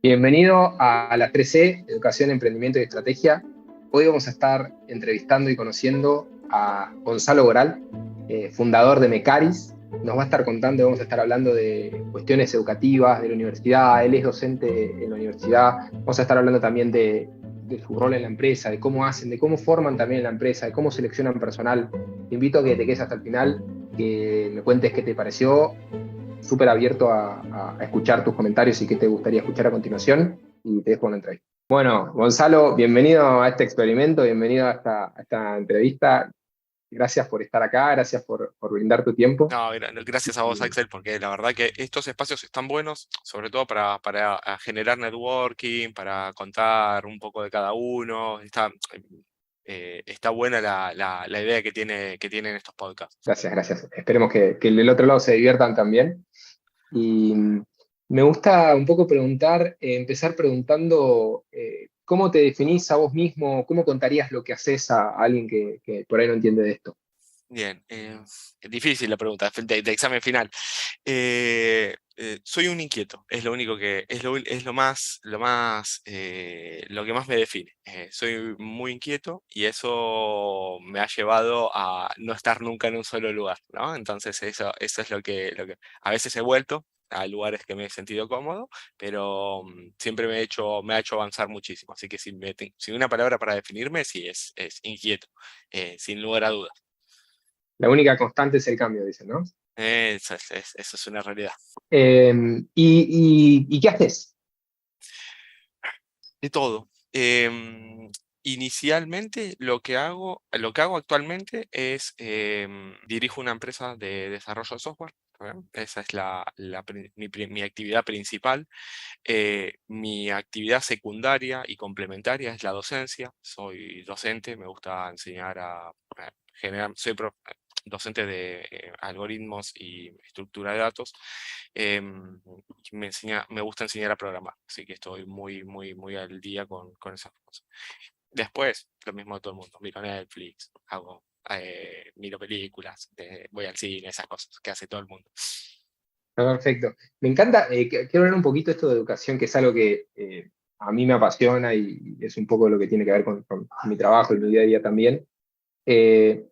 Bienvenido a la 3C, Educación, Emprendimiento y Estrategia. Hoy vamos a estar entrevistando y conociendo a Gonzalo Goral, fundador de Mecaris. Nos va a estar contando y vamos a estar hablando de cuestiones educativas de la universidad. Él es docente en la universidad. Vamos a estar hablando también de su rol en la empresa, de cómo hacen, de cómo forman también la empresa, de cómo seleccionan personal. Te invito a que te quedes hasta el final, que me cuentes qué te pareció. Súper abierto a escuchar tus comentarios y qué te gustaría escuchar a continuación, y te dejo una entrevista. Bueno, Gonzalo, bienvenido a este experimento, bienvenido a esta entrevista. Gracias por estar acá, gracias por brindar tu tiempo. No, gracias a vos, Y, Axel, porque la verdad que estos espacios están buenos, sobre todo para generar networking, para contar un poco de cada uno. Está buena la idea que tienen estos podcasts. gracias. Esperemos que del otro lado se diviertan también. Y me gusta un poco empezar preguntando cómo te definís a vos mismo, cómo contarías lo que haces a alguien que por ahí no entiende de esto. Bien, es difícil la pregunta de examen final. Soy un inquieto, es lo único que es lo que más me define. Soy muy inquieto y eso me ha llevado a no estar nunca en un solo lugar, ¿no? Entonces eso es lo que a veces he vuelto a lugares que me he sentido cómodo, pero siempre me ha hecho avanzar muchísimo. Así que si una palabra para definirme, sí es inquieto, sin lugar a dudas. La única constante es el cambio, dicen, ¿no? Eso es una realidad. ¿Y qué haces? De todo. Inicialmente lo que hago actualmente es dirijo una empresa de desarrollo de software. ¿Está bien? Esa es mi actividad principal. Mi actividad secundaria y complementaria es la docencia. Soy docente, me gusta enseñar a generar, docente de algoritmos y estructura de datos. Me gusta enseñar a programar, así que estoy muy al día con esas cosas. Después, lo mismo de todo el mundo, miro Netflix, miro películas, voy al cine, esas cosas que hace todo el mundo. Perfecto. Me encanta, quiero hablar un poquito esto de educación, que es algo que a mí me apasiona y es un poco lo que tiene que ver con mi trabajo y mi día a día también. Eh,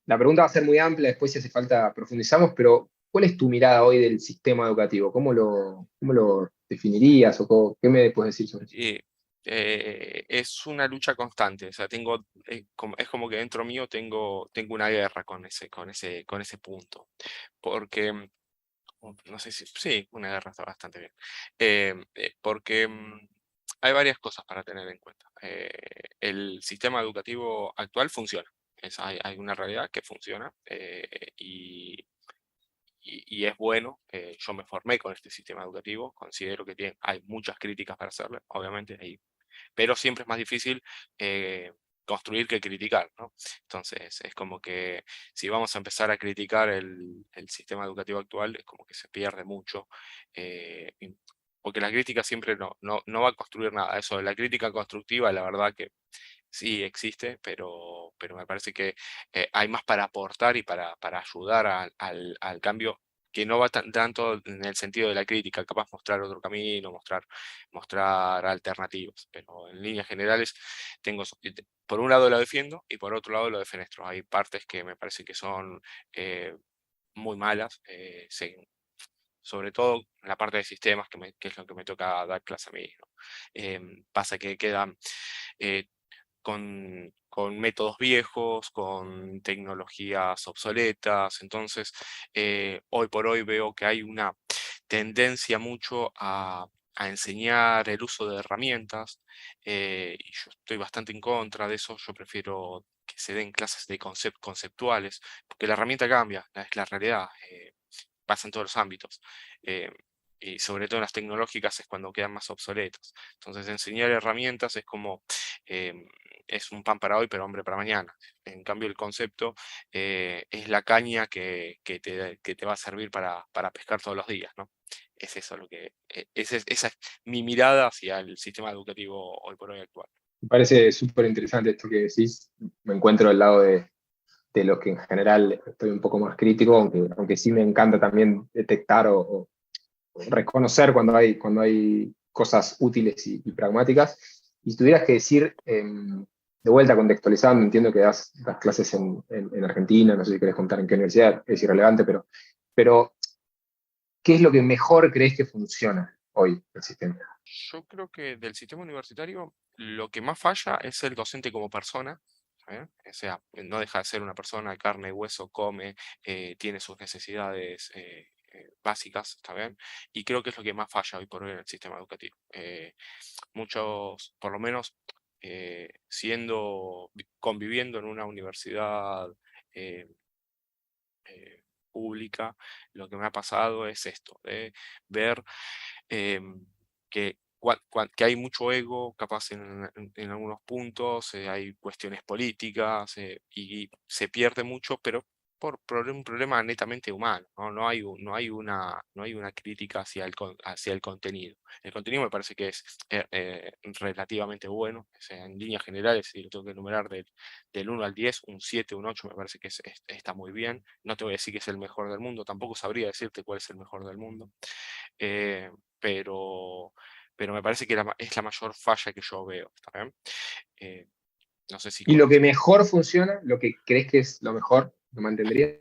la pregunta va a ser muy amplia, después si hace falta profundizamos, pero ¿cuál es tu mirada hoy del sistema educativo? Cómo lo definirías o qué me puedes decir sobre eso? Y, es una lucha constante, o sea, es como que dentro mío tengo una guerra con ese punto, porque no sé si, sí, una guerra está bastante bien. Porque hay varias cosas para tener en cuenta. El sistema educativo actual funciona. Hay una realidad que funciona y es bueno. Yo me formé con este sistema educativo. Considero que hay muchas críticas para hacerle, obviamente, pero siempre es más difícil construir que criticar, ¿no? Entonces, es como que si vamos a empezar a criticar el sistema educativo actual, es como que se pierde mucho, porque la crítica siempre no va a construir nada. Eso de la crítica constructiva, la verdad que sí existe, pero me parece que hay más para aportar y para ayudar al cambio, que no va tanto en el sentido de la crítica, capaz mostrar otro camino, mostrar alternativas, pero en líneas generales por un lado lo defiendo y por otro lado lo defenestro. Hay partes que me parece que son eh, muy malas, sobre todo en la parte de sistemas, que es lo que me toca dar clase a mí, ¿no? Pasa que quedan eh, con métodos viejos, con tecnologías obsoletas. Entonces, hoy por hoy veo que hay una tendencia mucho a enseñar el uso de herramientas, y yo estoy bastante en contra de eso. Yo prefiero que se den clases de conceptuales, porque la herramienta cambia, es la realidad. Pasa en todos los ámbitos. eh, y sobre todo en las tecnológicas es cuando quedan más obsoletas. Entonces, enseñar herramientas es como, em, es un pan para hoy, pero hambre para mañana. En cambio, el concepto es la caña que te va a servir para pescar todos los días, ¿no? Es eso lo que, esa es mi mirada hacia el sistema educativo hoy por hoy actual. Me parece súper interesante esto que decís. Me encuentro del lado de lo que en general estoy un poco más crítico, aunque sí me encanta también detectar o reconocer cuando hay cosas útiles y pragmáticas. Y si tuvieras que decir, de vuelta contextualizando, entiendo que das clases en Argentina, no sé si querés contar en qué universidad, es irrelevante, pero ¿qué es lo que mejor crees que funciona hoy del sistema? Yo creo que del sistema universitario lo que más falla es el docente como persona. ¿Está bien? O sea, no deja de ser una persona de carne y hueso, come, tiene sus necesidades básicas, ¿está bien? Y creo que es lo que más falla hoy por hoy en el sistema educativo. Muchos, por lo menos, conviviendo en una universidad eh, pública, lo que me ha pasado es esto, de ver que, que hay mucho ego, capaz en algunos puntos, hay cuestiones políticas y se pierde mucho, pero por un problema netamente humano, ¿no? No hay una crítica hacia el contenido. El contenido me parece que es relativamente bueno, o sea, en líneas generales, si lo tengo que enumerar del 1 al 10, un 7, un 8 me parece que está muy bien. No te voy a decir que es el mejor del mundo, tampoco sabría decirte cuál es el mejor del mundo. eh, pero, pero me parece que es la mayor falla que yo veo, ¿está bien? Eh, no sé si Y lo que conoces. mejor funciona, lo que crees que es lo mejor, lo mantendría.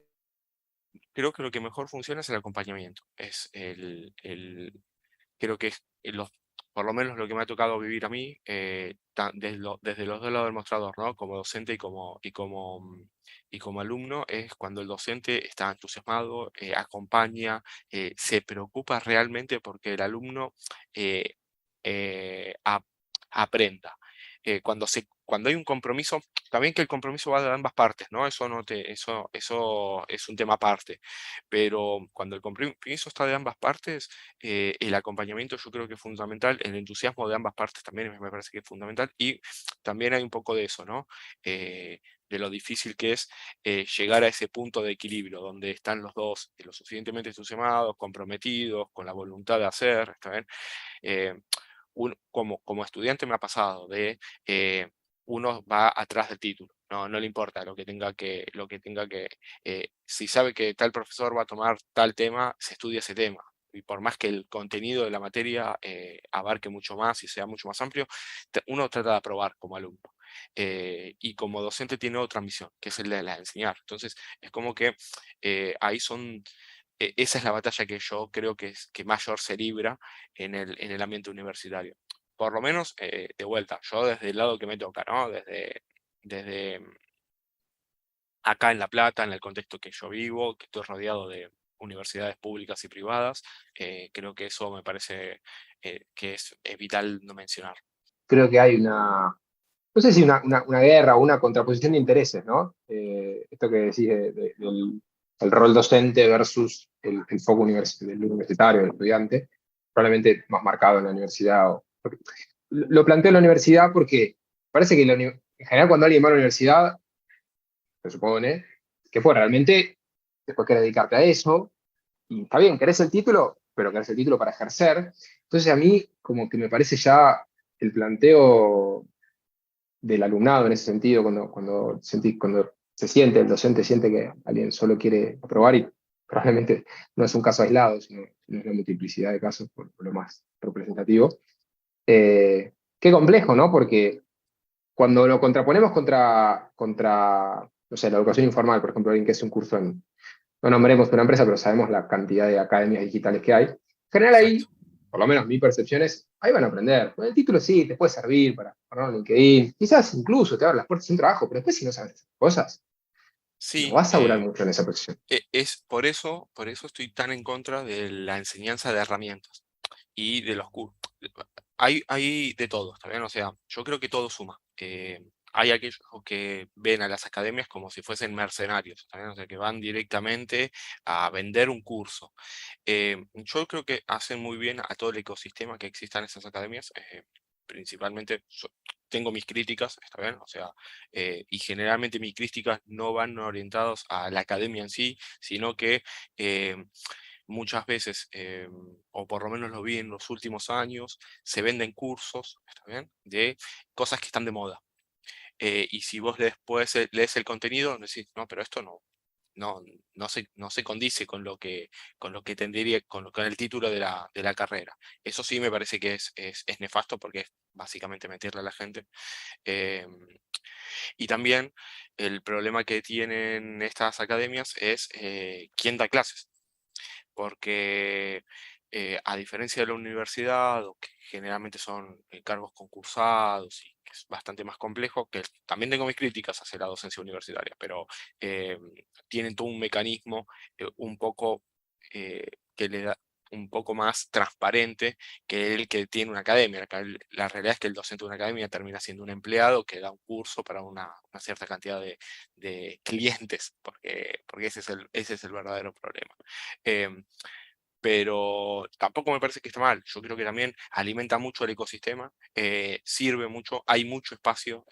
Creo que lo que mejor funciona es el acompañamiento. Creo que es por lo menos lo que me ha tocado vivir a mí, desde los dos lados del mostrador, ¿no? Como docente y como alumno, es cuando el docente está entusiasmado, acompaña, se preocupa realmente porque el alumno eh, aprenda. Cuando hay un compromiso, también que el compromiso va de ambas partes, ¿no? Eso es un tema aparte. Pero cuando el compromiso está de ambas partes, el acompañamiento yo creo que es fundamental, el entusiasmo de ambas partes también me parece que es fundamental, y también hay un poco de eso, ¿no? De lo difícil que es llegar a ese punto de equilibrio, donde están los dos lo suficientemente entusiasmados, comprometidos, con la voluntad de hacer, ¿está bien? Eh, como estudiante me ha pasado uno va atrás del título, no le importa si sabe que tal profesor va a tomar tal tema, se estudia ese tema. Y por más que el contenido de la materia abarque mucho más y sea mucho más amplio, uno trata de aprobar como alumno. Y como docente tiene otra misión, que es el de la de enseñar. Entonces, es como que ahí esa es la batalla que yo creo que mayor se libra en el ambiente universitario. Por lo menos, de vuelta, yo desde el lado que me toca, ¿no? Desde acá en La Plata, en el contexto que yo vivo, que estoy rodeado de universidades públicas y privadas, creo que eso me parece que es vital no mencionar. Creo que hay no sé si una guerra o una contraposición de intereses, ¿no? Esto que decís del el rol docente versus el foco del universitario, del estudiante, probablemente más marcado en la universidad. Lo planteo en la universidad porque parece que en general cuando alguien va a la universidad, se supone, que pues realmente después querés dedicarte a eso, y está bien, querés el título, pero querés el título para ejercer. Entonces a mí como que me parece ya el planteo del alumnado en ese sentido, cuando se siente, el docente siente que alguien solo quiere aprobar y probablemente no es un caso aislado, sino una multiplicidad de casos por lo más representativo. Qué complejo, ¿no? Porque cuando lo contraponemos no sé, la educación informal, por ejemplo, alguien que hace un curso no nombremos una empresa, pero sabemos la cantidad de academias digitales que hay. En general ahí, Exacto. por lo menos mi percepción es, ahí van a aprender. Con el título sí, te puede servir para ponerlo en LinkedIn, quizás incluso te abre las puertas de un trabajo, pero después si no sabes esas cosas, no Sí, vas a durar mucho en esa posición. por eso estoy tan en contra de la enseñanza de herramientas y de los cursos. Hay de todo, ¿está bien? O sea, yo creo que todo suma. Hay aquellos que ven a las academias como si fuesen mercenarios, ¿está bien? O sea, que van directamente a vender un curso. Yo creo que hacen muy bien a todo el ecosistema que existan esas academias. Principalmente tengo mis críticas, ¿está bien? O sea, y generalmente mis críticas no van orientados a la academia en sí, sino que eh, muchas veces, o por lo menos lo vi en los últimos años, se venden cursos, ¿está bien? De cosas que están de moda. Y si vos después lees el contenido, decís, no, pero esto no se condice con lo que tendría, con el título de la carrera. Eso sí me parece que es nefasto porque es básicamente mentirle a la gente. Eh, y también el problema que tienen estas academias es quién da clases, porque a diferencia de la universidad, o que generalmente son cargos concursados y que es bastante más complejo, que también tengo mis críticas hacia la docencia universitaria, pero eh, tienen todo un mecanismo un poco que le da un poco más transparente que el que tiene una academia. La realidad es que el docente de una academia termina siendo un empleado que da un curso para una cierta cantidad de clientes, porque ese es el verdadero problema. Em, pero tampoco me parece que esté mal. Yo creo que también alimenta mucho el ecosistema, sirve mucho, hay mucho espacio,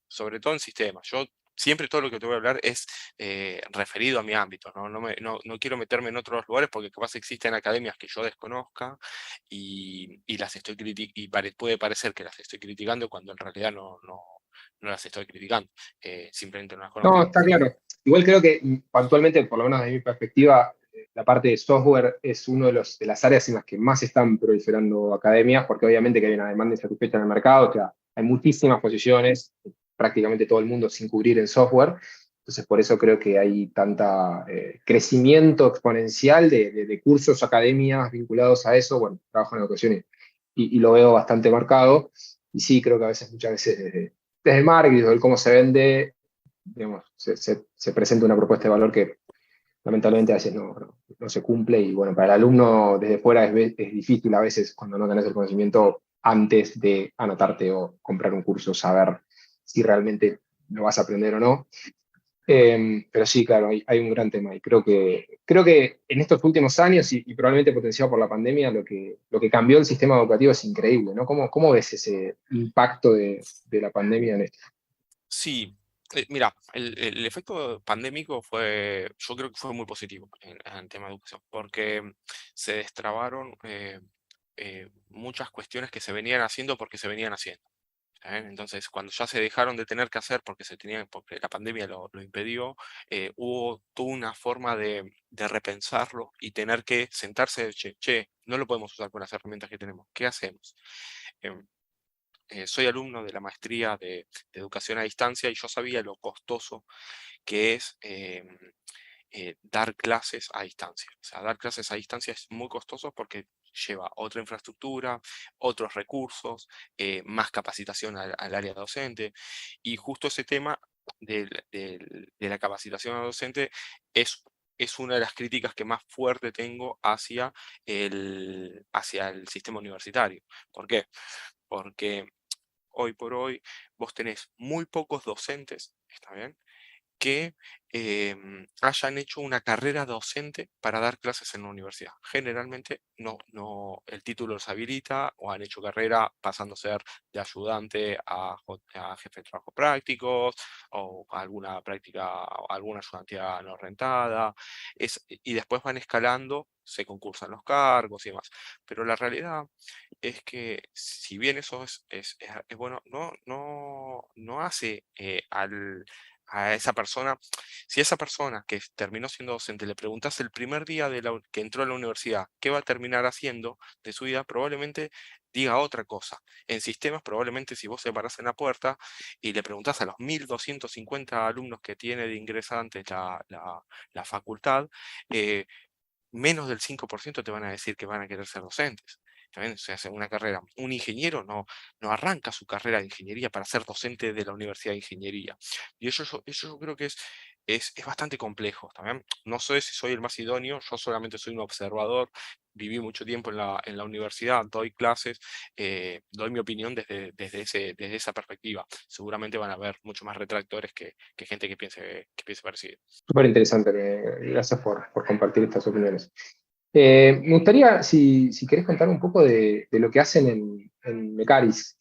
sobre todo en sistemas. Yo siempre todo lo que te voy a hablar es referido a mi ámbito, ¿no? No quiero meterme en otros lugares porque capaz existen academias que yo desconozca y las estoy puede parecer que las estoy criticando cuando en realidad no las estoy criticando, simplemente no las No, conozco. está claro. Igual creo que actualmente, por lo menos desde mi perspectiva, la parte de software es una de las áreas en las que más están proliferando academias, porque obviamente que hay una demanda insatisfecha en el mercado, o sea, hay muchísimas posiciones, prácticamente todo el mundo sin cubrir en software. Entonces, por eso creo que hay tanta crecimiento exponencial de cursos, academias vinculados a eso. Bueno, trabajo en educación y lo veo bastante marcado. Y sí, creo que a veces, muchas veces desde el marketing, desde el cómo se vende, digamos, se presenta una propuesta de valor que lamentablemente a veces no se cumple y bueno, para el alumno desde fuera es difícil a veces cuando no tenés el conocimiento antes de anotarte o comprar un curso, saber si realmente lo vas a aprender o no. Pero sí, claro, hay un gran tema y creo que en estos últimos años y probablemente potenciado por la pandemia, lo que cambió el sistema educativo es increíble, ¿no? ¿Cómo ves ese impacto de la pandemia en esto? Sí, mira, el efecto pandémico yo creo que fue muy positivo en el tema de educación, porque se destrabaron muchas cuestiones que se venían haciendo porque se venían haciendo. ¿Está bien? Entonces, cuando ya se dejaron de tener que hacer porque la pandemia lo impidió, hubo toda una forma de repensarlo y tener que sentarse, che, no lo podemos usar con las herramientas que tenemos, ¿qué hacemos? Em, Soy alumno de la maestría de educación a distancia y yo sabía lo costoso que es dar clases a distancia. O sea, dar clases a distancia es muy costoso porque lleva otra infraestructura, otros recursos, más capacitación al área docente. Y justo ese tema de la capacitación al docente es una de las críticas que más fuerte tengo hacia el sistema universitario. ¿Por qué? Porque hoy por hoy vos tenés muy pocos docentes, ¿está bien? Que hayan hecho una carrera docente para dar clases en la universidad. Generalmente el título los habilita o han hecho carrera pasando a ser de ayudante a jefe de trabajo prácticos o alguna práctica, o alguna ayudantía no rentada. Y después van escalando, se concursan los cargos y demás. Pero la realidad es que si bien eso es bueno, no hace a esa persona, si a esa persona que terminó siendo docente le preguntas el primer día que entró a la universidad qué va a terminar haciendo de su vida, probablemente diga otra cosa. En sistemas, probablemente si vos se parás en la puerta y le preguntás a los 1.250 alumnos que tiene de ingresantes la facultad, eh, menos del 5% te van a decir que van a querer ser docentes. También se hace una carrera. Un ingeniero no arranca su carrera de ingeniería para ser docente de la Universidad de Ingeniería. Y eso yo creo que es bastante complejo. También no sé si soy el más idóneo, yo solamente soy un observador. Viví mucho tiempo en la universidad, doy clases, doy mi opinión desde esa perspectiva. Seguramente van a haber mucho más retractores que gente que piense parecido. Súper interesante, gracias por compartir estas opiniones. Me gustaría, si querés contar un poco de lo que hacen en Mecaris,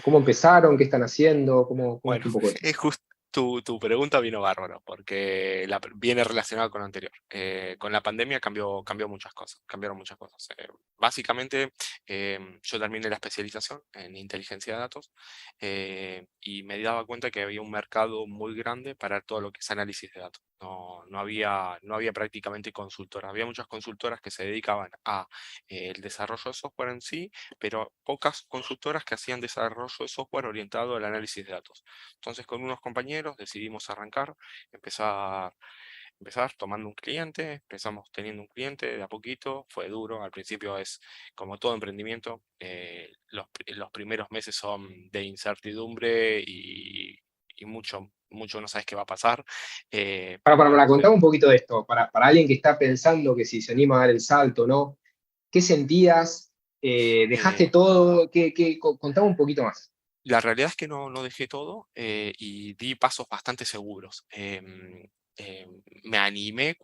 cómo empezaron, qué están haciendo, cómo es Bueno, un poco eso. tu pregunta vino bárbaro, porque viene relacionada con lo anterior. Con la pandemia cambió muchas cosas, cambiaron muchas cosas. Básicamente, yo terminé la especialización en inteligencia de datos y me daba cuenta que había un mercado muy grande para todo lo que es análisis de datos. No había prácticamente consultoras. Había muchas consultoras que se dedicaban a el desarrollo de software en sí, pero pocas consultoras que hacían desarrollo de software orientado al análisis de datos. Entonces, con unos compañeros decidimos arrancar, empezar, empezar tomando un cliente, empezamos teniendo un cliente de a poquito, fue duro, al principio es como todo emprendimiento, los primeros meses son de incertidumbre y mucho no sabes qué va a pasar, Para, pero para, bueno, para contar un poquito de esto, para alguien que está pensando que si se anima a dar el salto o no, ¿qué sentías? ¿Dejaste eh, todo? Contame un poquito más. la realidad es que no dejé todo y di pasos bastante seguros. Me animé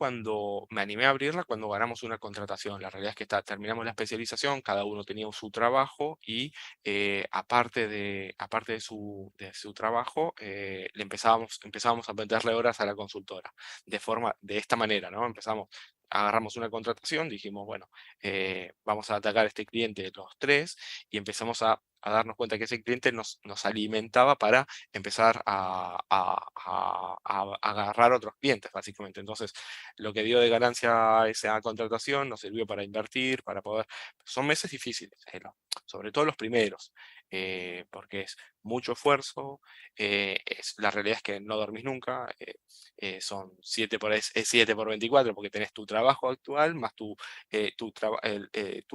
a abrirla cuando ganamos una contratación. La realidad es que terminamos la especialización, cada uno tenía su trabajo y aparte de su trabajo, empezábamos a meterle horas a la consultora. De esta manera, ¿no? Agarramos una contratación, dijimos, bueno, vamos a atacar a este cliente los tres y empezamos a darnos cuenta que ese cliente nos alimentaba para empezar a agarrar otros clientes, básicamente. Entonces, lo que dio de ganancia esa contratación nos sirvió para invertir, para poder. Son meses difíciles, sobre todo los primeros, porque es mucho esfuerzo, la realidad es que no dormís nunca, son 7 por 24 porque tenés tu trabajo actual más tu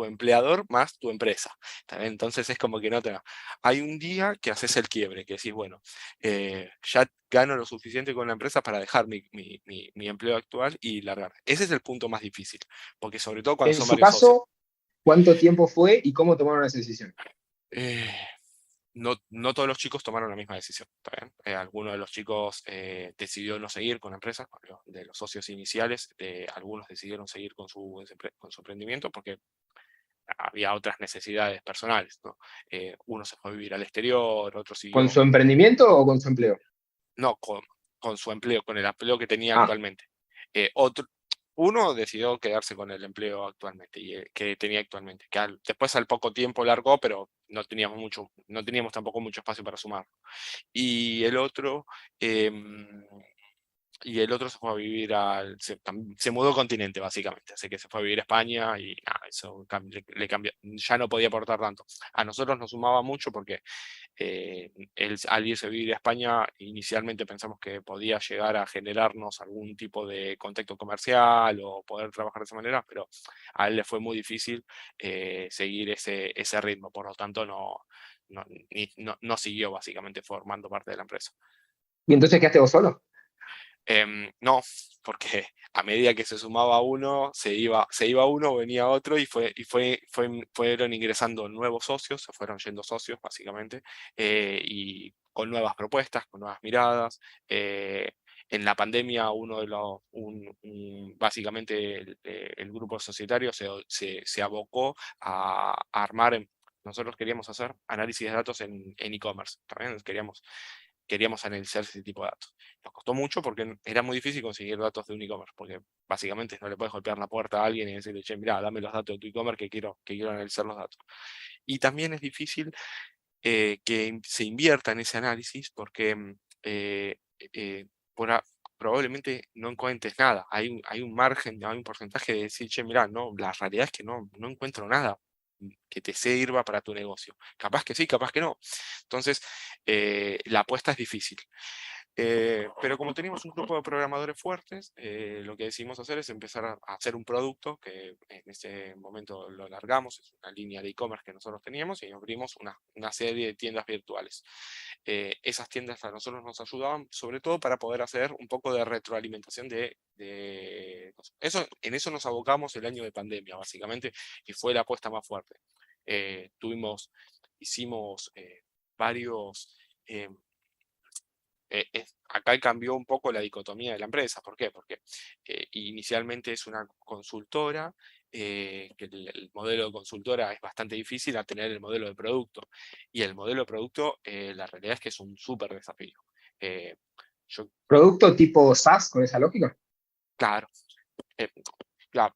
empleador más tu empresa. ¿Está bien? Entonces es como que no te. Hay un día que haces el quiebre, que decís, bueno, ya gano lo suficiente con la empresa para dejar mi empleo actual y largar. Ese es el punto más difícil, porque sobre todo cuando En son su varios socios. caso, ¿cuánto tiempo fue y cómo tomaron esa decisión? Eh, no todos los chicos tomaron la misma decisión. ¿Está bien? Algunos de los chicos decidió no seguir con la empresa, de los socios iniciales, algunos decidieron seguir con su emprendimiento porque había otras necesidades personales, ¿no? Uno se fue a vivir al exterior, otro ¿Con siguió, su emprendimiento o con su empleo? no, con su empleo, con el empleo que tenía Ah, actualmente. Uno decidió quedarse con el empleo actualmente, que tenía actualmente, que después al poco tiempo largó, pero no teníamos tampoco mucho espacio para sumar. Y el otro, em, y el otro se fue a vivir se mudó continente, básicamente. Así que se fue a vivir a España y nada, eso le cambió. Ya no podía aportar tanto. A nosotros nos sumaba mucho porque al irse a vivir a España, inicialmente pensamos que podía llegar a generarnos algún tipo de contacto comercial o poder trabajar de esa manera, pero a él le fue muy difícil seguir ese ritmo. Por lo tanto, no siguió básicamente formando parte de la empresa. ¿y entonces quedaste vos solo? No, porque a medida que se sumaba uno, se iba uno, venía otro fueron ingresando nuevos socios, se fueron yendo socios básicamente, y con nuevas propuestas, con nuevas miradas. En la pandemia, básicamente el grupo societario se abocó a armar. Nosotros queríamos hacer análisis de datos en e-commerce, también queríamos analizar ese tipo de datos. Nos costó mucho porque era muy difícil conseguir datos de un e-commerce, porque básicamente no le puedes golpear la puerta a alguien y decirle, che, mira, dame los datos de tu e-commerce que quiero analizar los datos. Y también es difícil que se invierta en ese análisis porque eh, eh, por a- probablemente no encuentres nada. Hay un margen, hay un porcentaje de decir, che, mira, no, la realidad es que no encuentro nada que te sirva para tu negocio. Capaz que sí, capaz que no. Entonces, la apuesta es difícil. Pero como teníamos un grupo de programadores fuertes, lo que decidimos hacer es empezar a hacer un producto que en ese momento lo largamos, es una línea de e-commerce que nosotros teníamos y abrimos una serie de tiendas virtuales. Esas tiendas a nosotros nos ayudaban sobre todo para poder hacer un poco de retroalimentación en eso nos abocamos el año de pandemia, básicamente, y fue la apuesta más fuerte. Eh, tuvimos, hicimos varios... em, acá cambió un poco la dicotomía de la empresa. ¿Por qué? Porque inicialmente es una consultora, que el modelo de consultora es bastante difícil a tener el modelo de producto. Y el modelo de producto, la realidad es que es un súper desafío. Eh, Yo, ¿Producto tipo SaaS con esa lógica? claro, eh, claro,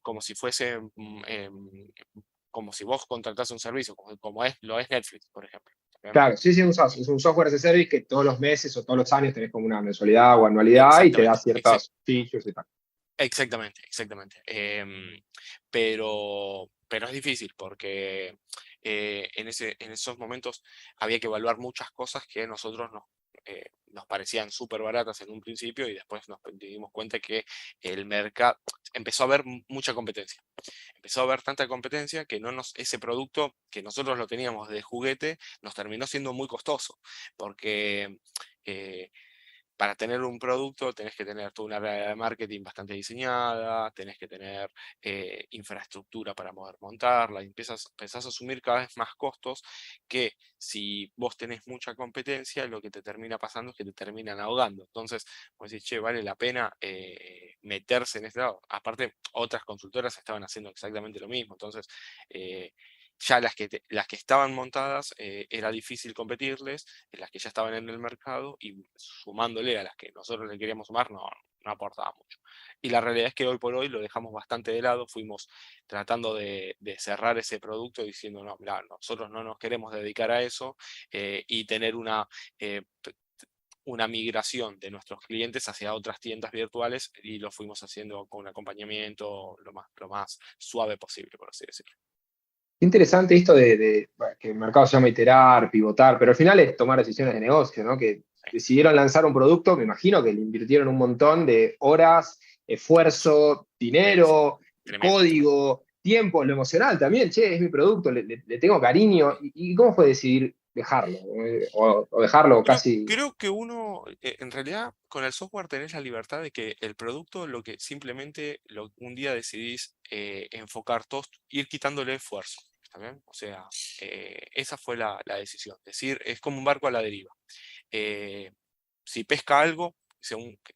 como si fuese, como si vos contratás un servicio, lo es Netflix, por ejemplo. ¿Bien? Claro, sí, sí, un SaaS. Es un software as a service que todos los meses o todos los años tenés como una mensualidad o anualidad y te da Exactamente, ciertas features y tal. exactamente, exactamente. Pero es difícil porque en esos momentos había que evaluar muchas cosas que a nosotros nos parecían súper baratas en un principio y después nos dimos cuenta que el mercado empezó a haber mucha competencia. Empezó a haber tanta competencia que ese producto que nosotros lo teníamos de juguete nos terminó siendo muy costoso porque eh, para tener un producto tenés que tener toda una área de marketing bastante diseñada, tenés que tener infraestructura para poder montarla, y empezás a asumir cada vez más costos que si vos tenés mucha competencia, lo que te termina pasando es que te terminan ahogando. Entonces, vos decís, che, vale la pena meterse en este lado. Aparte, otras consultoras estaban haciendo exactamente lo mismo. Entonces, ya las que estaban montadas era difícil competirles, en las que ya estaban en el mercado y sumándole a las que nosotros le queríamos sumar no aportaba mucho. Y la realidad es que hoy por hoy lo dejamos bastante de lado, fuimos tratando de cerrar ese producto diciendo, no, mirá, nosotros no nos queremos dedicar a eso y tener una migración de nuestros clientes hacia otras tiendas virtuales y lo fuimos haciendo con un acompañamiento lo más suave posible, por así decirlo. Qué interesante esto bueno, que el mercado se llama iterar, pivotar, pero al final es tomar decisiones de negocio, ¿no? Que Sí, decidieron lanzar un producto, me imagino que le invirtieron un montón de horas, esfuerzo, buenísimo. dinero, Tremendo, tremendo. código, tiempo, lo emocional también, che, es mi producto, le tengo cariño. ¿Y cómo fue decidir dejarlo? O dejarlo casi. Creo que uno, en realidad, con el software tenés la libertad de que el producto, lo que simplemente un día decidís enfocar todo, ir quitándole esfuerzo. ¿Está bien? O sea, esa fue la decisión. Es decir, es como un barco a la deriva. Eh, si pesca algo,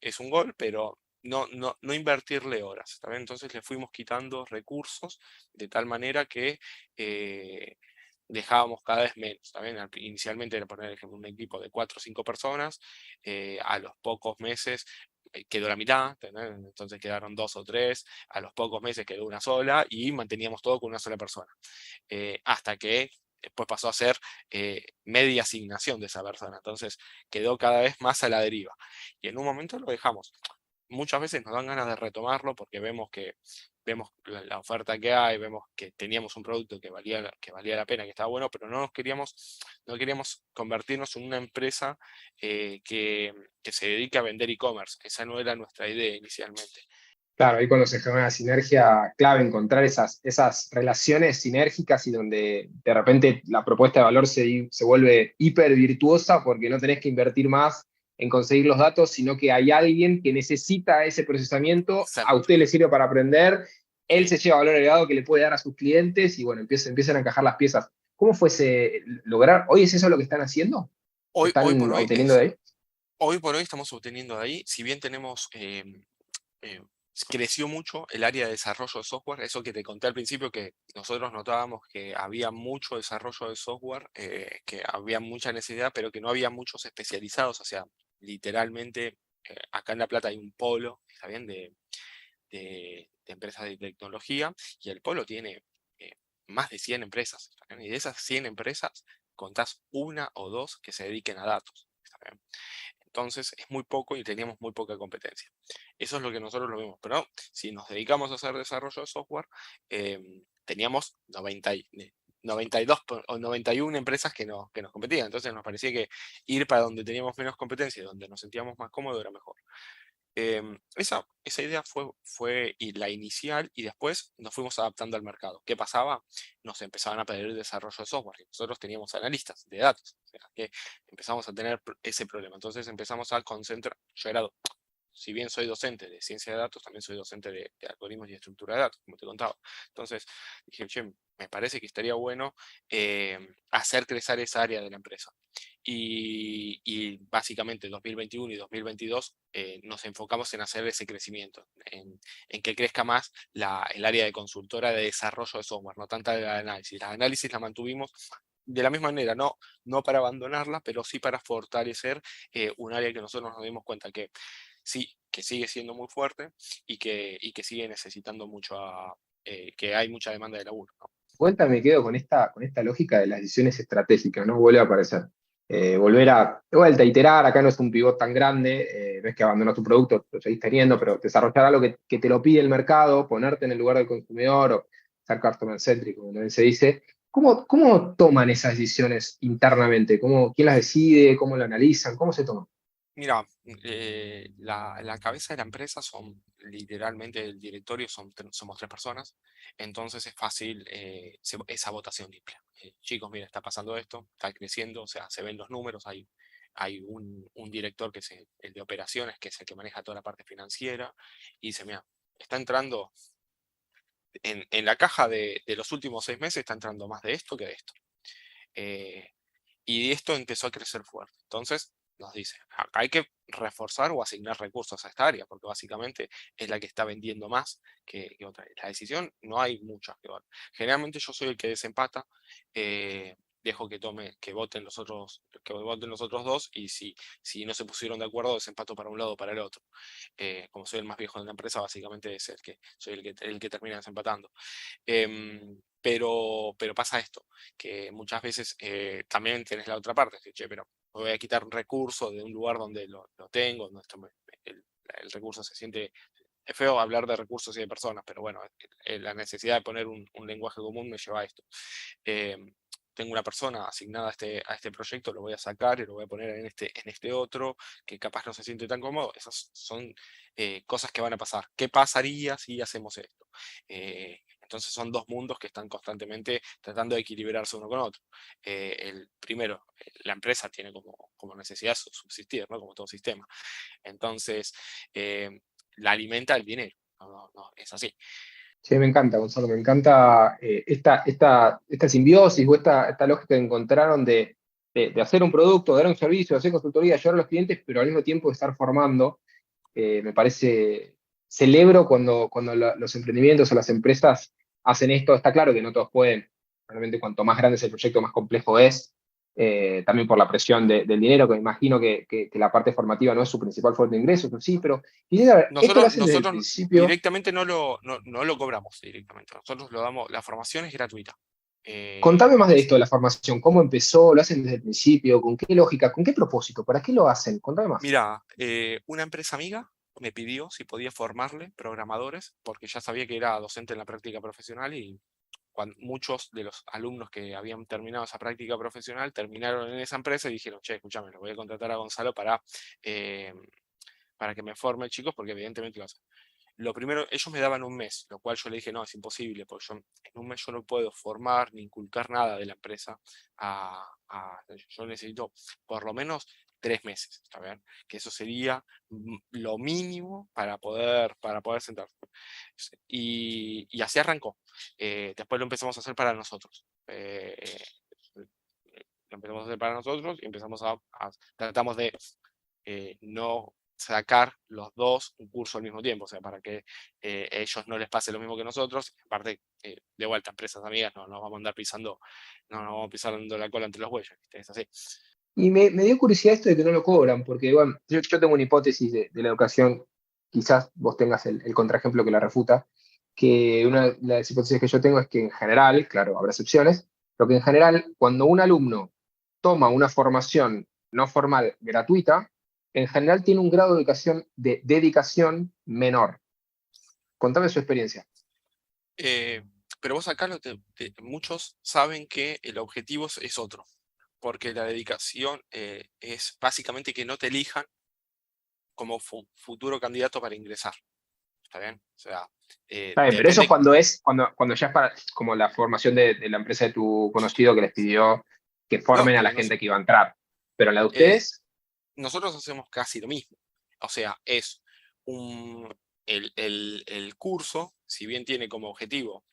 es un gol, pero no invertirle horas. ¿Está bien? Entonces le fuimos quitando recursos de tal manera que dejábamos cada vez menos. ¿También? Inicialmente era poner ejemplo un equipo de 4 o 5 personas, a los pocos meses quedó la mitad, entonces quedaron 2 o 3, a los pocos meses quedó una sola y manteníamos todo con una sola persona. Hasta que después pasó a ser media asignación de esa persona, entonces quedó cada vez más a la deriva. Y en un momento lo dejamos. Muchas veces nos dan ganas de retomarlo porque vemos la oferta que hay, vemos que teníamos un producto que valía la pena, que estaba bueno, pero no queríamos convertirnos en una empresa que se dedique a vender e-commerce. Esa no era nuestra idea inicialmente. Claro, ahí cuando se genera una sinergia, clave encontrar esas relaciones sinérgicas y donde de repente la propuesta de valor se vuelve hiper virtuosa porque no tenés que invertir más en conseguir los datos, sino que hay alguien que necesita ese procesamiento, a Exacto. usted le sirve para aprender, él Sí. se lleva valor agregado que le puede dar a sus clientes y bueno, empiezan a encajar las piezas. ¿Cómo fue lograr? ¿Hoy es eso lo que están haciendo? Hoy, hoy ¿Están por hoy obteniendo de ahí? hoy por hoy estamos obteniendo de ahí, si bien eh, creció mucho el área de desarrollo de software, eso que te conté al principio, que nosotros notábamos que había mucho desarrollo de software, que había mucha necesidad, pero que no había muchos especializados, o sea, literalmente acá en La Plata hay un polo, ¿está bien?, de empresas de tecnología, y el polo tiene más de 100 empresas, ¿está bien? Y de esas 100 empresas contás una o dos que se dediquen a datos. ¿Está bien? Entonces es muy poco y teníamos muy poca competencia. Eso es lo que nosotros lo vimos. Pero si nos dedicamos a hacer desarrollo de software, teníamos 92 o 91 empresas que nos competían. Entonces nos parecía que ir para donde teníamos menos competencia, donde nos sentíamos más cómodos, era mejor. Esa idea fue la inicial y después nos fuimos adaptando al mercado. ¿Qué pasaba? Nos empezaban a pedir desarrollo de software y nosotros teníamos analistas de datos. O sea, que empezamos a tener ese problema. Entonces empezamos a concentrar. Si bien soy docente de ciencia de datos, también soy docente de algoritmos y estructura de datos, como te contaba. Entonces dije, che, me parece que estaría bueno hacer crecer esa área de la empresa. Y básicamente 2021 y 2022 nos enfocamos en hacer ese crecimiento, en que crezca más el área de consultora de desarrollo de software, no tanta de análisis. La análisis la mantuvimos de la misma manera, no para abandonarla, pero sí para fortalecer un área que nosotros nos dimos cuenta que sí, que sigue siendo muy fuerte y que sigue necesitando mucho, que hay mucha demanda de laburo, ¿no? Vuelta me quedo con esta lógica de las decisiones estratégicas, ¿no? Vuelve a aparecer. Volver a, de vuelta, a iterar, acá no es un pivot tan grande, no es que abandonas tu producto, lo seguís teniendo, pero desarrollar algo que te lo pide el mercado, ponerte en el lugar del consumidor o ser customer centric, como también se dice. ¿Cómo toman esas decisiones internamente? ¿Quién las decide? ¿Cómo lo analizan? ¿Cómo se toman? Mira, la cabeza de la empresa son literalmente el directorio, somos 3 personas, entonces es fácil esa votación limpia. Chicos, mira, está pasando esto, está creciendo, o sea, se ven los números, hay un director que es el de operaciones, que es el que maneja toda la parte financiera, y dice, mira, está entrando en la caja de los últimos 6 meses, está entrando más de esto que de esto. Eh, y esto empezó a crecer fuerte. Entonces nos dice, acá hay que reforzar o asignar recursos a esta área, porque básicamente es la que está vendiendo más que otra. La decisión no hay muchas que ver. Generalmente yo soy el que desempata, dejo que voten los otros dos, y si no se pusieron de acuerdo, desempato para un lado o para el otro. Como soy el más viejo de la empresa, básicamente es soy el que termina desempatando. Pero pasa esto, que muchas veces también tienes la otra parte, que, che, pero me voy a quitar un recurso de un lugar donde lo tengo, donde el recurso se siente. Es feo hablar de recursos y de personas, pero bueno, la necesidad de poner un lenguaje común me lleva a esto. Em, Tengo una persona asignada a este proyecto, lo voy a sacar y lo voy a poner en este otro, que capaz no se siente tan cómodo. Esas son cosas que van a pasar. ¿Qué pasaría si hacemos esto? Entonces son dos mundos que están constantemente tratando de equilibrarse uno con otro. El primero, la empresa tiene como necesidad subsistir, ¿no? Como todo sistema. Entonces, la alimenta el dinero. No, no, no, es así. Sí, me encanta, Gonzalo, me encanta esta simbiosis o esta lógica que encontraron de hacer un producto, de dar un servicio, de hacer consultoría, ayudar a los clientes, pero al mismo tiempo estar formando. Me parece, celebro cuando los emprendimientos o las empresas hacen esto. Está claro que no todos pueden. Realmente cuanto más grande es el proyecto, más complejo es. También por la presión del dinero, que me imagino que la parte formativa no es su principal fuente de ingresos, sí, pero quisiera saber, ¿esto lo Nosotros, hacen desde el nosotros principio? directamente no lo cobramos directamente. Nosotros lo damos, la formación es gratuita. Contame más de Es, esto de la formación, cómo empezó, lo hacen desde el principio, con qué lógica, con qué propósito, para qué lo hacen, contame más. Mira, una empresa amiga me pidió si podía formarle programadores, porque ya sabía que era docente en la práctica profesional, y muchos de los alumnos que habían terminado esa práctica profesional terminaron en esa empresa y dijeron, che, escúchame, lo voy a contratar a Gonzalo eh, para que me forme, chicos, porque evidentemente lo hace. Lo primero, ellos me daban un mes, lo cual yo le dije, no, es imposible, porque en un mes yo no puedo formar ni inculcar nada de la empresa. Yo necesito por lo menos 3 meses, ¿está bien? Que eso sería lo mínimo para poder sentarse. Y así arrancó. Después lo empezamos a hacer para nosotros. Lo empezamos a hacer para nosotros y tratamos de no sacar los dos un curso al mismo tiempo, o sea, para que ellos no les pase lo mismo que nosotros. Aparte, de vuelta, empresas amigas, no nos vamos a andar pisando, no nos vamos pisando la cola entre los bueyes, ¿viste? Es así. Y me dio curiosidad esto de que no lo cobran, porque bueno, yo tengo una hipótesis de la educación, quizás vos tengas el contraejemplo que la refuta, que una de las hipótesis que yo tengo es que en general, claro, habrá excepciones, pero que en general cuando un alumno toma una formación no formal gratuita, en general tiene un grado de dedicación menor. Contame su experiencia. Eh, pero vos acá muchos saben que el objetivo es otro, porque la dedicación es básicamente que no te elijan como futuro candidato para ingresar. ¿Está bien? O sea, Está bien, pero eso es depende. cuando ya es para, como la formación de la empresa de tu conocido que les pidió que No, formen a la porque gente que iba a entrar. Pero la de eh, ustedes, nosotros hacemos casi lo mismo. O sea, es el curso, si bien tiene como objetivo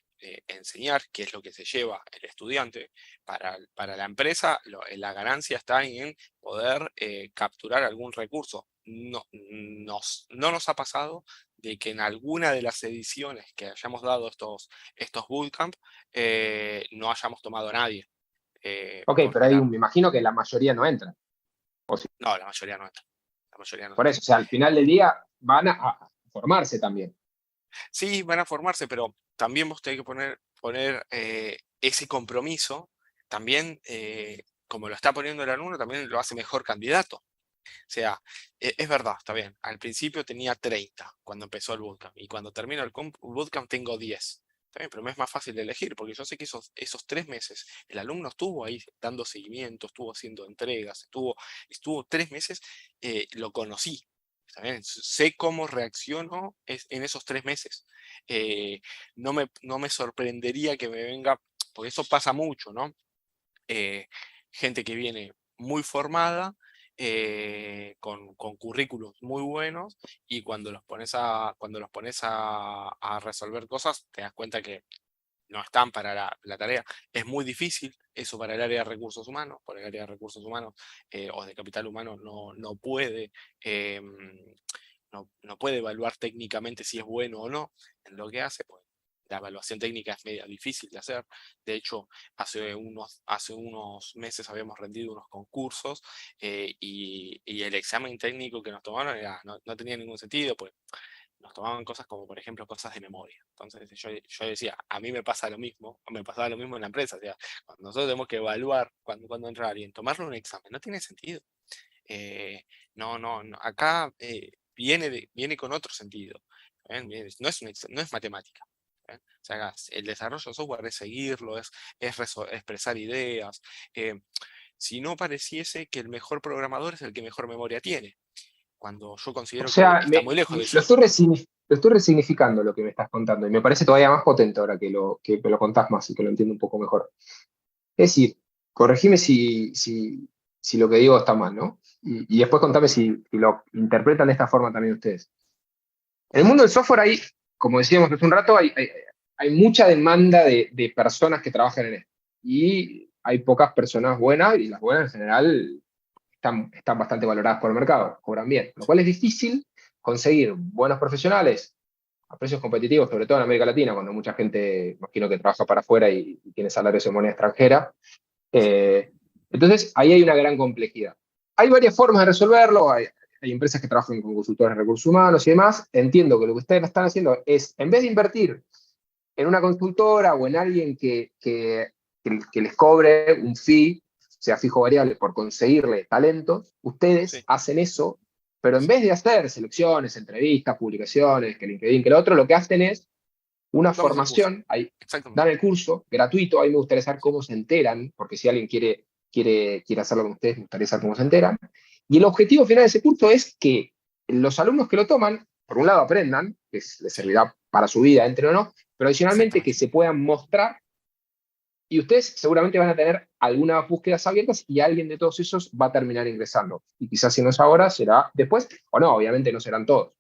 enseñar qué es lo que se lleva el estudiante, para la empresa, la ganancia está en poder capturar algún recurso. No nos ha pasado de que en alguna de las ediciones que hayamos dado estos bootcamp no hayamos tomado a nadie. Ok, pero Porque ahí me imagino que la mayoría no entra. O sí. no, la mayoría no entra. La mayoría no Por entra. eso, o sea, al final del día van a formarse también. Sí, van a formarse, pero también vos tenés que poner ese compromiso. También, como lo está poniendo el alumno, también lo hace mejor candidato. O sea, es verdad, está bien. Al principio tenía 30 cuando empezó el bootcamp y cuando termino el bootcamp tengo 10. Está bien, pero me es más fácil de elegir porque yo sé que esos 3 meses el alumno estuvo ahí dando seguimiento, estuvo haciendo entregas, estuvo 3 meses, lo conocí. ¿Está bien? Sé cómo reacciono en esos 3 meses. Eh, no me sorprendería que me venga, porque eso pasa mucho, ¿no? eh, Gente que viene muy formada, con currículos muy buenos, y cuando los pones a resolver cosas, te das cuenta que no están para la tarea. Es muy difícil eso para el área de recursos humanos, porque el área de recursos humanos o de capital humano eh, no puede evaluar técnicamente si es bueno o no en lo que hace, pues la evaluación técnica es media difícil de hacer. De hecho, hace unos meses habíamos rendido unos concursos, y el examen técnico que nos tomaron no tenía ningún sentido, pues nos tomaban cosas como, por ejemplo, cosas de memoria. Entonces yo decía, a mí me pasa lo mismo, o me pasaba lo mismo en la empresa. O sea, cuando nosotros tenemos que evaluar cuando entra alguien, tomarle un examen, no tiene sentido. Eh, no, no, no, acá viene con otro sentido. ¿Ven? No es matemática. ¿Ven? O sea, el desarrollo de software es seguirlo, es expresar ideas. Si no pareciese que el mejor programador es el que mejor memoria tiene, cuando yo O considero que sea, está muy lejos de lo eso. estoy, lo estoy resignificando lo que me estás contando y me parece todavía más potente ahora que me lo contás más y que lo entiendo un poco mejor. Es decir, corregime si lo que digo está mal, ¿no? Y después contame si lo interpretan de esta forma también ustedes. En el mundo del software hay, como decíamos hace un rato, hay mucha demanda de personas que trabajan en esto. Y hay pocas personas buenas y las buenas en general están bastante valoradas por el mercado, cobran bien. Lo cual es difícil conseguir buenos profesionales a precios competitivos, sobre todo en América Latina, cuando mucha gente, imagino que trabaja para afuera y tiene salarios en moneda extranjera. Eh, entonces, ahí hay una gran complejidad. Hay varias formas de resolverlo, hay empresas que trabajan con consultores de recursos humanos y demás. Entiendo que lo que ustedes están haciendo es, en vez de invertir en una consultora o en alguien que les cobre un fee, sea fijo o variable, por conseguirle talentos, ustedes Sí, hacen eso, pero en sí. vez de hacer selecciones, entrevistas, publicaciones, que LinkedIn, que lo otro, lo que hacen es una Damos el curso. formación, ahí Exactamente. dan el curso gratuito, ahí me gustaría saber cómo se enteran, porque si alguien quiere hacerlo con ustedes, me gustaría saber cómo se enteran. Y el objetivo final de ese curso es que los alumnos que lo toman, por un lado aprendan, que les Sí, servirá para su vida, entre o no, pero adicionalmente que exactamente. se puedan mostrar y ustedes seguramente van a tener algunas búsquedas abiertas y alguien de todos esos va a terminar ingresando. Y quizás si no es ahora, será después, o no, obviamente no serán todos.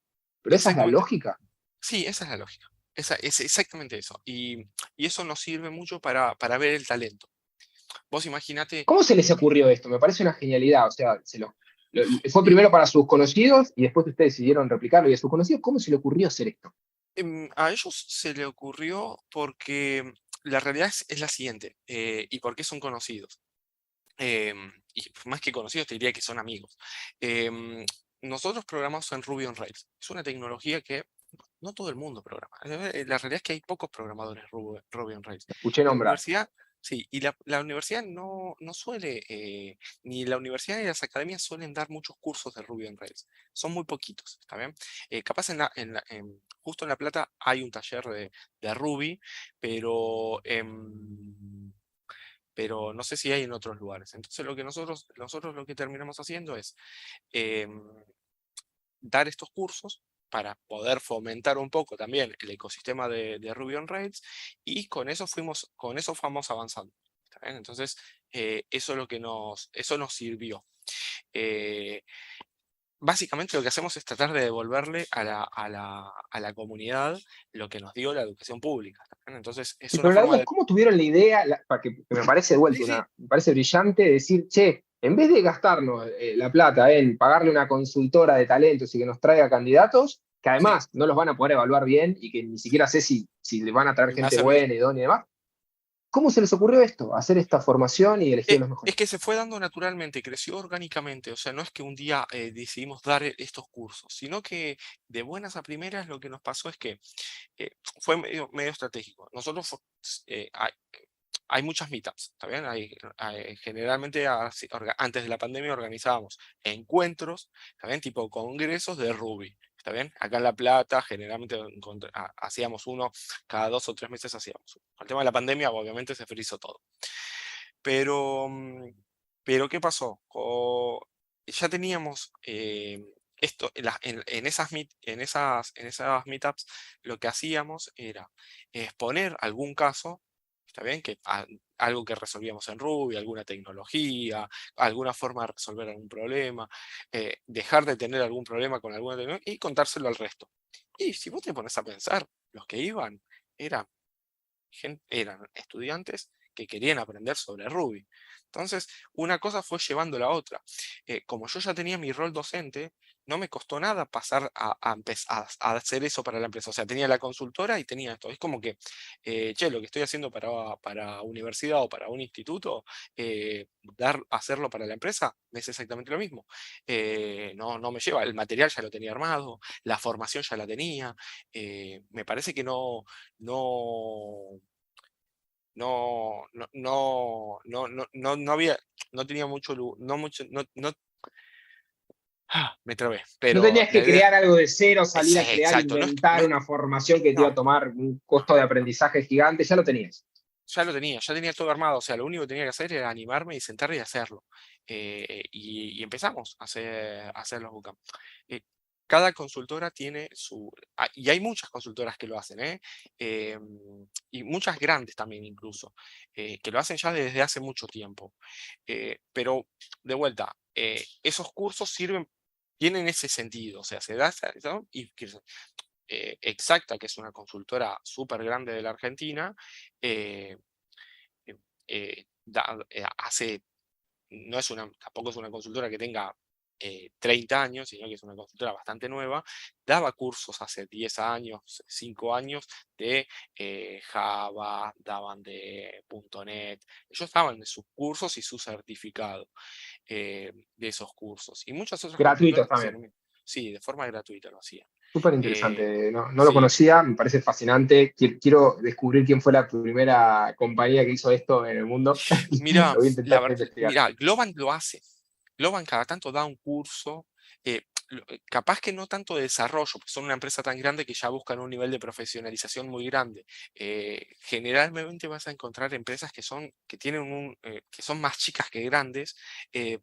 Pero esa es la Exactamente. lógica. Sí, esa es la lógica. Es exactamente eso. Y eso nos sirve mucho para ver el talento. Vos imaginate, ¿Cómo se les ocurrió esto? Me parece una genialidad. O sea, fue primero para sus conocidos y después ustedes decidieron replicarlo. Y a sus conocidos, ¿cómo se le ocurrió hacer esto? a ellos se le ocurrió porque la realidad es la siguiente, y por qué son conocidos. Y más que conocidos, te diría que son amigos. Em, Nosotros programamos en Ruby on Rails. Es una tecnología que no todo el mundo programa. La realidad es que hay pocos programadores Ruby on Rails. Escuché La nombrar. universidad, sí, y la universidad no suele, ni la universidad ni las academias suelen dar muchos cursos de Ruby on Rails. Son muy poquitos, ¿está bien? Capaz justo en La Plata hay un taller de Ruby, pero, pero no sé si hay en otros lugares. Entonces lo que nosotros lo que terminamos haciendo es em, dar estos cursos para poder fomentar un poco también el ecosistema de Ruby on Rails, y con eso fuimos avanzando. ¿Está bien? Entonces, eso nos sirvió. Eh, Básicamente lo que hacemos es tratar de devolverle a la comunidad lo que nos dio la educación pública. ¿Está bien? Entonces, es Sí, una pero la forma duda es de... cómo tuvieron la idea, para que me parece de vuelta Sí, sí, me parece brillante decir, che, en vez de gastarnos la plata en pagarle una consultora de talentos y que nos traiga candidatos, que sí, además no los van a poder evaluar bien y que ni siquiera sé si les van a traer me va a gente servir. buena, idónea y demás, ¿Cómo se les ocurrió esto? Hacer esta formación y elegir a los Es mejores. que se fue dando naturalmente, creció orgánicamente, o sea, no es que un día decidimos dar estos cursos, sino que de buenas a primeras lo que nos pasó es que eh, fue medio estratégico. Nosotros hay muchas meetups, ¿está bien? Generalmente antes de la pandemia organizábamos encuentros, ¿está bien? Tipo congresos de Ruby, ¿está bien? Acá en La Plata generalmente hacíamos uno, cada 2 o 3 meses hacíamos uno. Con el tema de la pandemia obviamente se frizó todo. Pero, pero ¿qué pasó? Ya teníamos esto, en esas, en esas meetups, lo que hacíamos era exponer algún caso, ¿está bien? Algo que resolvíamos en Ruby, alguna tecnología, alguna forma de resolver algún problema, dejar de tener algún problema con alguna tecnología y contárselo al resto. Y si vos te pones a pensar, los que iban eran eran estudiantes que querían aprender sobre Ruby. Entonces, una cosa fue llevando la otra. Como yo ya tenía mi rol docente, no me costó nada pasar a hacer eso para la empresa. O sea, tenía la consultora y tenía esto. Es como que, che, lo que estoy haciendo para universidad o para un instituto, hacerlo para la empresa, es exactamente lo mismo. No me lleva, el material ya lo tenía armado, la formación ya la tenía. Me parece que no, no había, no tenía mucho, no mucho, me trabé, No pero tenías la que idea crear algo de cero, es salir a crear, exacto, inventar una formación que te iba a no, tomar un costo de aprendizaje gigante, ya lo tenías. ya tenía todo armado, o sea, lo único que tenía que hacer era animarme y sentarme y hacerlo. Y empezamos a hacer los bootcamp. Eh, Cada consultora tiene y hay muchas consultoras que lo hacen, ¿eh? Y muchas grandes también incluso, que lo hacen ya desde hace mucho tiempo. Pero, de vuelta, esos cursos tienen ese sentido, o sea, se da ¿no? Exacta, que es una consultora súper grande de la Argentina, eh, hace, no es tampoco es una consultora que tenga 30 años, sino que es una consultora bastante nueva, daba cursos hace 10 años, 5 años de Java, daban de .NET, ellos daban de sus cursos y su certificado de esos cursos. Y muchas otras consultoras Gratuitos hacían también. lo mismo. Sí, de forma gratuita lo hacían. Súper Eh, interesante, no lo sí, conocía, me parece fascinante. Quiero descubrir quién fue la primera compañía que hizo esto en el mundo. mira, Lo voy a intentar investigar. mira, Globan lo hace. Globan cada tanto da un curso, capaz que no tanto de desarrollo, porque son una empresa tan grande que ya buscan un nivel de profesionalización muy grande. Generalmente vas a encontrar empresas que son más chicas que grandes.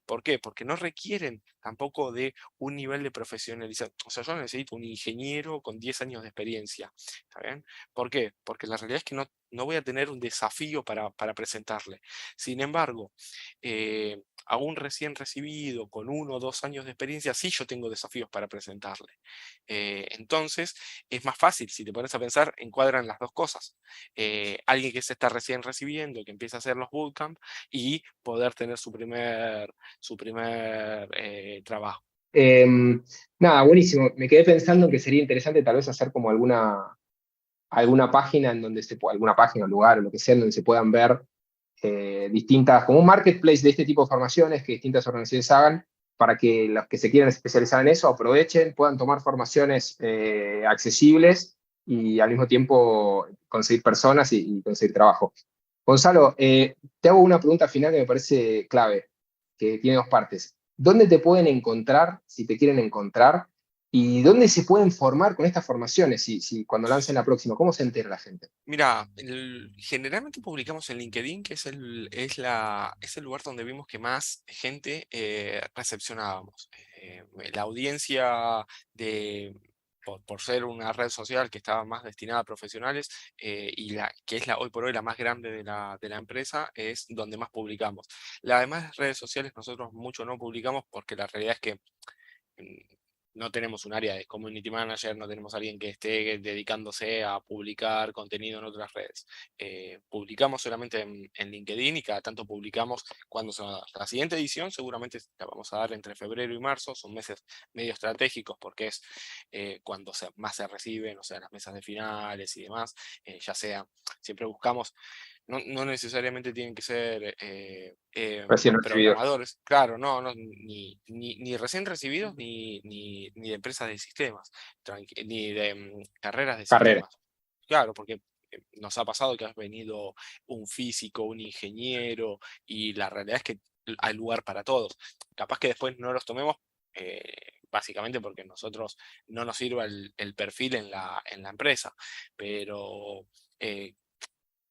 ¿Por qué? Porque no requieren tampoco de un nivel de profesionalización. O sea, yo necesito un ingeniero con 10 años de experiencia. ¿Está bien? ¿Por qué? Porque la realidad es que no voy a tener un desafío para presentarle. Sin embargo, aún recién recibido, con 1 o 2 años de experiencia, sí yo tengo desafíos para presentarle. Entonces, es más fácil, si te pones a pensar, encuadran las dos cosas. Alguien que se está recién recibiendo, que empieza a hacer los bootcamp y poder tener su primer trabajo. Eh, Nada, buenísimo. Me quedé pensando que sería interesante tal vez hacer como alguna página en donde alguna página, lugar, o lo que sea, en donde se puedan ver distintas, como un marketplace de este tipo de formaciones que distintas organizaciones hagan para que los que se quieran especializar en eso aprovechen, puedan tomar formaciones accesibles y al mismo tiempo conseguir personas y conseguir trabajo. Gonzalo, te hago una pregunta final que me parece clave, que tiene dos partes. ¿Dónde te pueden encontrar si te quieren encontrar? ¿Y dónde se pueden formar con estas formaciones si cuando lancen la próxima? ¿Cómo se entera la gente? Mira, generalmente publicamos en LinkedIn, que es el lugar donde vimos que más gente recepcionábamos. La audiencia de, por ser una red social que estaba más destinada a profesionales que es hoy por hoy la más grande de la empresa, es donde más publicamos. Las demás redes sociales nosotros mucho no publicamos porque la realidad es que mm, no tenemos un área de community manager, no tenemos alguien que esté dedicándose a publicar contenido en otras redes. Publicamos solamente en LinkedIn y cada tanto publicamos cuando se va a dar. La siguiente edición seguramente la vamos a dar entre febrero y marzo, son meses medio estratégicos porque es cuando más se reciben, o sea, las mesas de finales y demás, ya sea, siempre buscamos. no necesariamente tienen que ser Recién recibidos. programadores, claro, ni recién recibidos ni de empresas de sistemas, ni de carreras de Carrera. sistemas. Claro, porque nos ha pasado que has venido un físico, un ingeniero, y la realidad es que hay lugar para todos. Capaz que después no los tomemos, básicamente porque nosotros no nos sirva el perfil en la empresa, pero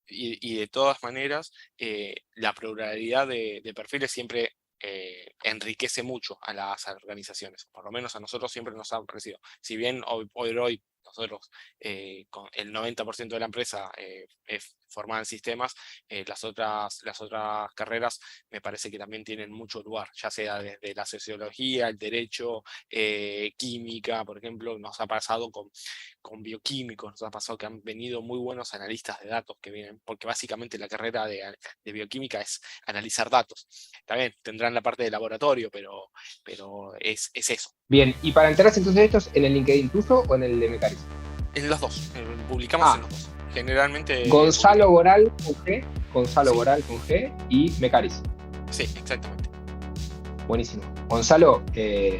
y de todas maneras, la pluralidad de perfiles siempre enriquece mucho a las organizaciones. Por lo menos a nosotros siempre nos ha parecido. Si bien hoy por hoy nosotros, con el 90% de la empresa es formada en sistemas, las otras carreras me parece que también tienen mucho lugar, ya sea desde la sociología, el derecho, química, por ejemplo, nos ha pasado con bioquímicos, nos ha pasado que han venido muy buenos analistas de datos que vienen, porque básicamente la carrera de bioquímica es analizar datos. También tendrán la parte de laboratorio, pero es eso. Bien, y para enterarse entonces de estos, ¿en el LinkedIn tuyo o en el de Mecaris? En los dos, publicamos en los dos. Generalmente Gonzalo Goral con G, Gonzalo Sí. Goral con G y Mecaris. Sí, exactamente. Buenísimo. Gonzalo,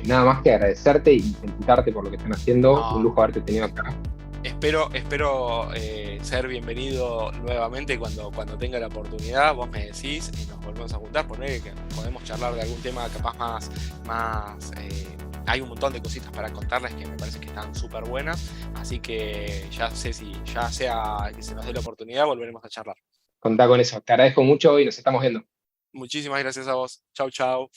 nada más que agradecerte y felicitarte por lo que están haciendo. No. Un lujo haberte tenido acá. Espero ser bienvenido nuevamente cuando tenga la oportunidad. Vos me decís y nos volvemos a juntar, poner que podemos charlar de algún tema capaz más hay un montón de cositas para contarles que me parece que están súper buenas, así que ya sea que se nos dé la oportunidad, volveremos a charlar. Contá con eso. Te agradezco mucho y nos estamos viendo. Muchísimas gracias a vos. Chau, chau.